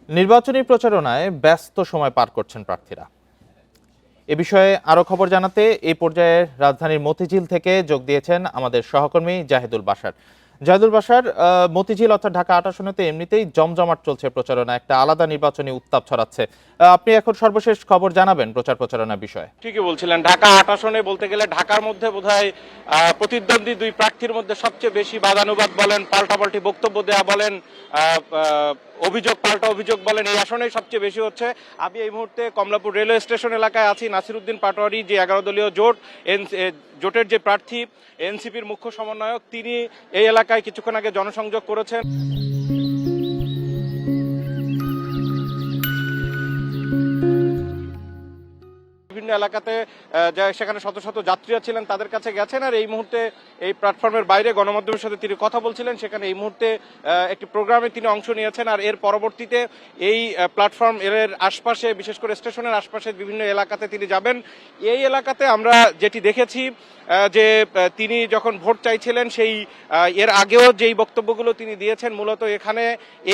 নির্বাচনী প্রচারণায় ব্যস্ত সময় পার করছেন প্রার্থীরা। এ বিষয়ে আরো খবর জানাতে এই পর্যায়ে রাজধানীর মতিঝিল থেকে যোগ দিয়েছেন আমাদের সহকর্মী জাহিদুল বাশার। জাহিদুল বাশার, মতিঝিল অর্থাৎ ঢাকা ৮ আসনেতে এমনিতেই জমজমাট চলছে প্রচারণা, একটা আলাদা নির্বাচনী উত্তাপ ছড়াচ্ছে। আপনি এখন সর্বশেষ খবর জানাবেন প্রচারণা বিষয়ে। ঠিকই বলছিলেন, ঢাকা ৮ আসনে বলতে গেলে ঢাকার মধ্যে বোধহয় প্রতিদ্বন্দ্বী দুই প্রার্থীর মধ্যে সবচেয়ে বেশি বাদানুবাদ বলেন, পাল্টাপাল্টি বক্তব্য দেয়া বলেন, পাল্টা অভিযোগ বলেন, এই আসনেই সবচেয়ে বেশি হচ্ছে। আমি এই মুহূর্তে কমলাপুর রেলওয়ে স্টেশন এলাকায় আছি। নাসিরউদ্দিন পাটোয়ারি, যে 11 দলীয় জোটের যে প্রার্থী, এনসিপির মুখ্য সমন্বয়ক, তিনি এই এলাকায় কিছুক্ষণ আগে জনসংযোগ করেছেন। বিভিন্ন এলাকাতে সেখানে শত শত যাত্রীরা ছিলেন, তাদের কাছে গেছেন। আর এই মুহূর্তে এই প্ল্যাটফর্মের বাইরে গণমাধ্যমের সাথে তিনি কথা বলছিলেন। সেখানে এই মুহূর্তে একটি প্রোগ্রামে তিনি অংশ নিয়েছেন। আর এর পরবর্তীতে এই প্ল্যাটফর্ম এর আশপাশে, বিশেষ করে স্টেশনের আশপাশে বিভিন্ন এলাকাতে তিনি যাবেন। এই এলাকাতে আমরা যেটি দেখেছি যে তিনি যখন ভোট চাইছিলেন, সেই এর আগেও যেই বক্তব্যগুলো তিনি দিয়েছেন, মূলত এখানে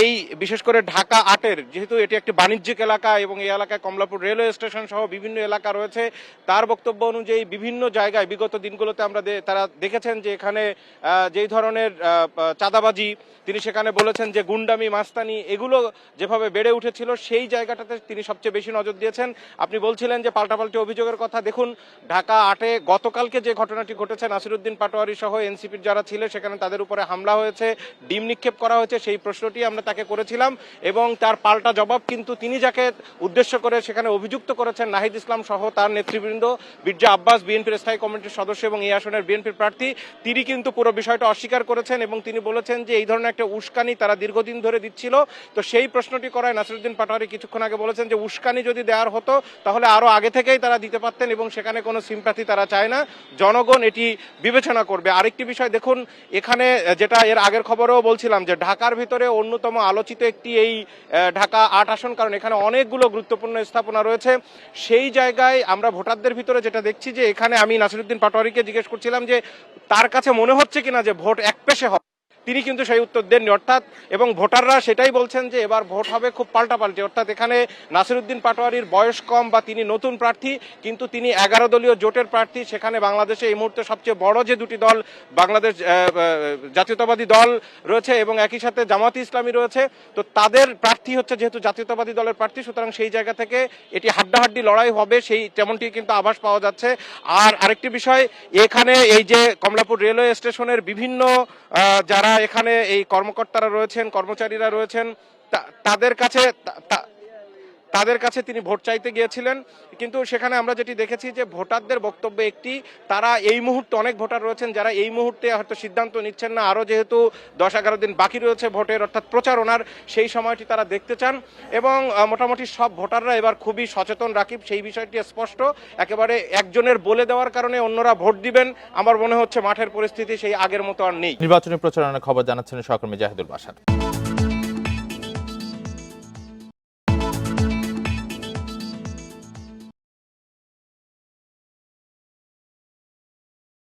এই বিশেষ করে ঢাকা ৮-এর, যেহেতু এটি একটি বাণিজ্যিক এলাকা এবং এই এলাকায় কমলাপুর রেলওয়ে স্টেশন সহ বিভিন্ন এলাকা রয়েছে, তার বক্তব্য অনুযায়ী বিভিন্ন জায়গায় বিগত দিনগুলোতে তারা দেখেছেন যে এখানে যেই ধরনের চাঁদাবাজি, তিনি সেখানে বলেছেন যে গুন্ডামি, মাস্তানি, এগুলো যেভাবে বেড়ে উঠেছিল, সেই জায়গাটাতে তিনি সবচেয়ে বেশি নজর দিয়েছেন। আপনি বলছিলেন যে পাল্টাপাল্টি অভিযোগের কথা। দেখুন, ঢাকা ৮-এ গতকালকে যে ঘটনাটি ঘটেছে, নাসিরউদ্দিন পাটোয়ারি সহ এনসিপির যারা ছিলেন সেখানে তাদের উপরে হামলা হয়েছে, ডিম নিক্ষেপ করা হয়েছে, সেই প্রশ্নটি আমরা তাকে করেছিলাম এবং তার পাল্টা জবাব কিন্তু তিনি যাকে উদ্দেশ্য করে সেখানে অভিযুক্ত করেছেন, নাহিদ ইসলাম সহ তার নেতৃবৃন্দ, বিরজা আব্বাস, বিএনপির স্থায়ী কমিটির সদস্য এবং এই আসনের বিএনপির প্রার্থী, তিনি কিন্তু পুরো বিষয়টা অস্বীকার করেছেন এবং তিনি বলেছেন যে এই ধরনের একটা উস্কানি তারা দীর্ঘদিন ধরে দিচ্ছিল। তো সেই প্রশ্নটি করায় নাসিরউদ্দিন পাটোয়ারি কিছুক্ষণ আগে বলেছেন যে উস্কানি যদি দেওয়ার হতো তাহলে আরো আগে থেকেই তারা দিতে পারতেন এবং সেখানে কোনো সিম্প্যাথি তারা চায় না, জনগণ এটি বিবেচনা করবে। আরেকটি বিষয় দেখুন, এখানে যেটা এর আগের খবরেও বলছিলাম যে ঢাকার ভিতরে অন্যতম আলোচিত একটি এই ঢাকা ৮ আসন, কারণ এখানে অনেকগুলো গুরুত্বপূর্ণ স্থাপনা রয়েছে। সেই জায়গায় আমরা ভোটারদের ভিতরে যেটা দেখছি যে এখানে আমি নাসিরউদ্দিন পাটোয়ারিকে জিজ্ঞেস করছিলাম যে তার কাছে মনে হচ্ছে কিনা যে ভোট একপেশে হবে, তিনি কিন্তু সেই উত্তর দেননি। অর্থাৎ এবং ভোটাররা সেটাই বলছেন যে এবার ভোট হবে খুব পাল্টাপাল্টি। অর্থাৎ এখানে নাসিরউদ্দিন পাটোয়ারির বয়স কম বা তিনি নতুন প্রার্থী, কিন্তু তিনি 11 দলীয় জোটের প্রার্থী। সেখানে বাংলাদেশে এই মুহূর্তে সবচেয়ে বড় যে দুটি দল, বাংলাদেশ জাতীয়তাবাদী দল রয়েছে এবং একই সাথে জামায়াতে ইসলামী রয়েছে, তো তাদের প্রার্থী হচ্ছে যেহেতু জাতীয়তাবাদী দলের প্রার্থী, সুতরাং সেই জায়গা থেকে এটি হাড্ডাহাড্ডি লড়াই হবে, সেই তেমনটি কিন্তু আভাস পাওয়া যাচ্ছে। আর আরেকটি বিষয়, এখানে এই যে কমলাপুর রেলওয়ে স্টেশনের বিভিন্ন যারা এখানে এই কর্মকর্তারা রয়েছেন, কর্মচারীরা রয়েছেন, তাদের কাছে তিনি ভোট চাইতে গিয়েছিলেন। কিন্তু সেখানে আমরা যেটি দেখেছি যে ভোটারদের বক্তব্য একটি, তারা এই মুহূর্তে অনেক ভোটার রয়েছেন যারা এই মুহূর্তে হয়তো সিদ্ধান্ত নিচ্ছেন না, আরও যেহেতু 10-11 দিন বাকি রয়েছে ভোটের, অর্থাৎ প্রচারণার, সেই সময়টি তারা দেখতে চান এবং মোটামুটি সব ভোটাররা এবার খুবই সচেতন রাকিব, সেই বিষয়টি স্পষ্ট। একেবারে একজনের বলে দেওয়ার কারণে অন্যরা ভোট দিবেন, আমার মনে হচ্ছে মাঠের পরিস্থিতি সেই আগের মতো আর নেই। নির্বাচনী প্রচারণার খবর জানাচ্ছেন সহকর্মী জাহিদুল বাশার।